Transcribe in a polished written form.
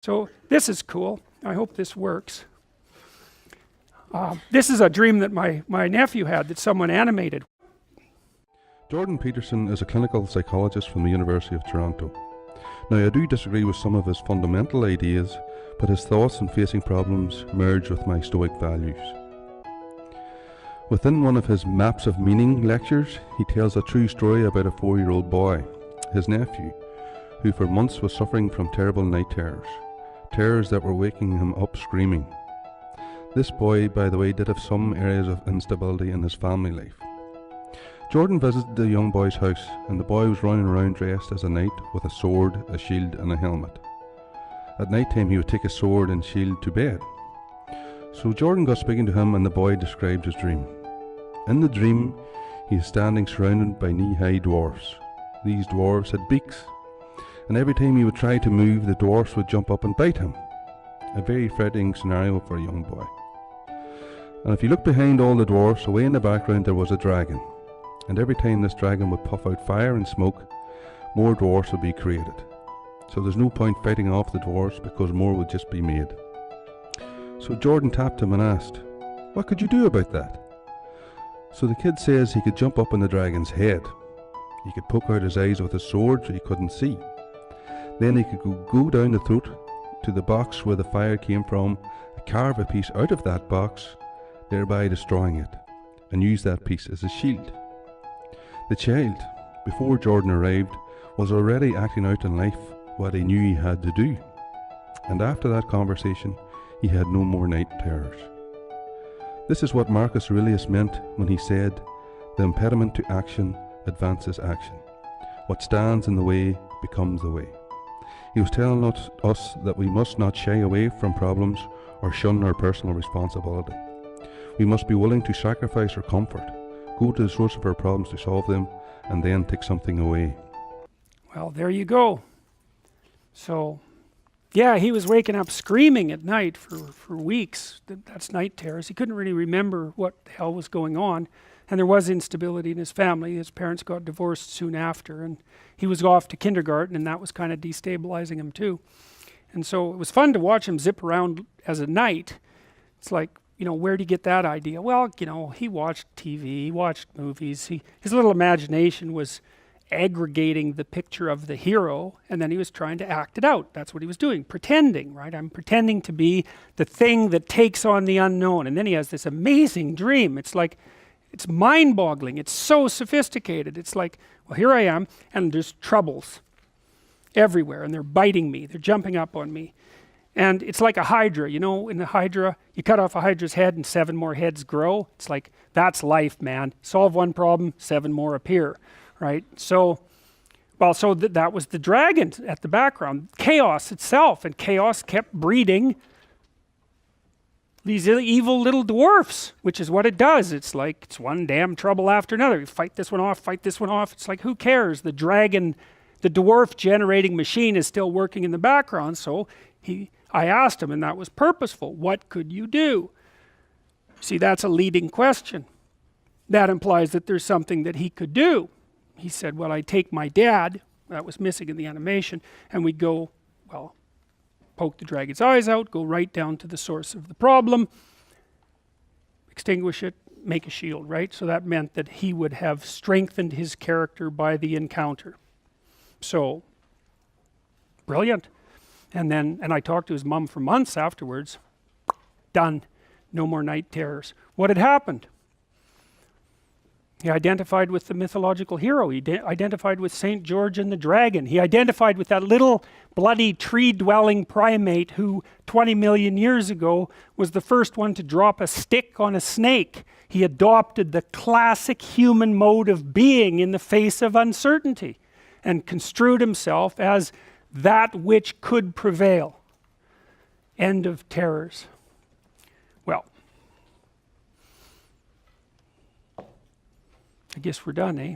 So this is cool. I hope this works. This is a dream that my nephew had that someone animated. Jordan Peterson is a clinical psychologist from the University of Toronto. Now, I do disagree with some of his fundamental ideas, but his thoughts on facing problems merge with my Stoic values. Within one of his Maps of Meaning lectures, he tells a true story about a 4-year-old boy, his nephew, who for months was suffering from terrible night terrors, terrors that were waking him up screaming. This boy, by the way, did have some areas of instability in his family life. Jordan visited the young boy's house, and the boy was running around dressed as a knight with a sword, a shield and a helmet. At night time he would take his sword and shield to bed. So Jordan got speaking to him, and the boy described his dream. In the dream, he is standing surrounded by knee-high dwarfs. These dwarfs had beaks, and every time he would try to move, the dwarfs would jump up and bite him. A very frightening scenario for a young boy. And if you look behind all the dwarfs, away in the background there was a dragon. And every time this dragon would puff out fire and smoke, more dwarfs would be created. So there's no point fighting off the dwarfs because more would just be made. So Jordan tapped him and asked, "What could you do about that?" So the kid says he could jump up on the dragon's head. He could poke out his eyes with his sword so he couldn't see. Then he could go down the throat to the box where the fire came from, carve a piece out of that box, thereby destroying it, and use that piece as a shield. The child, before Jordan arrived, was already acting out in life what he knew he had to do. And after that conversation, he had no more night terrors. This is what Marcus Aurelius meant when he said, "The impediment to action advances action. What stands in the way becomes the way." He was telling us that we must not shy away from problems or shun our personal responsibility. We must be willing to sacrifice our comfort, go to the source of our problems to solve them, and then take something away. Well, there you go. So, yeah, he was waking up screaming at night for weeks. That's night terrors. He couldn't really remember what the hell was going on. And there was instability in his family. His parents got divorced soon after, and he was off to kindergarten, and that was kind of destabilizing him too. And so it was fun to watch him zip around as a knight. It's like, where did he get that idea? Well, he watched TV, he watched movies. His little imagination was aggregating the picture of the hero, and then he was trying to act it out. That's what he was doing, pretending, right? I'm pretending to be the thing that takes on the unknown. And then he has this amazing dream. It's like, it's mind-boggling. It's so sophisticated. It's like, well, here I am, and there's troubles everywhere, and they're biting me. They're jumping up on me. And it's like a hydra. In the hydra, you cut off a hydra's head and 7 more heads grow. It's like, that's life, man. Solve one problem, 7 more appear, right? So, that was the dragon at the background. Chaos itself, and chaos kept breeding these evil little dwarfs, which is what it does. It's like, it's one damn trouble after another. You fight this one off, fight this one off. It's like, who cares? The dragon, the dwarf generating machine is still working in the background. So I asked him, and that was purposeful. What could you do? See, that's a leading question. That implies that there's something that he could do. He said, well, I'd take my dad, that was missing in the animation, and we'd go, well, poke the dragon's eyes out, go right down to the source of the problem, extinguish it, make a shield, right? So that meant that he would have strengthened his character by the encounter. So, brilliant. And I talked to his mom for months afterwards. Done. No more night terrors. What had happened? He identified with the mythological hero. He identified with St. George and the dragon. He identified with that little bloody tree-dwelling primate who 20 million years ago was the first one to drop a stick on a snake. He adopted the classic human mode of being in the face of uncertainty and construed himself as that which could prevail. End of terrors. Well, I guess we're done, eh?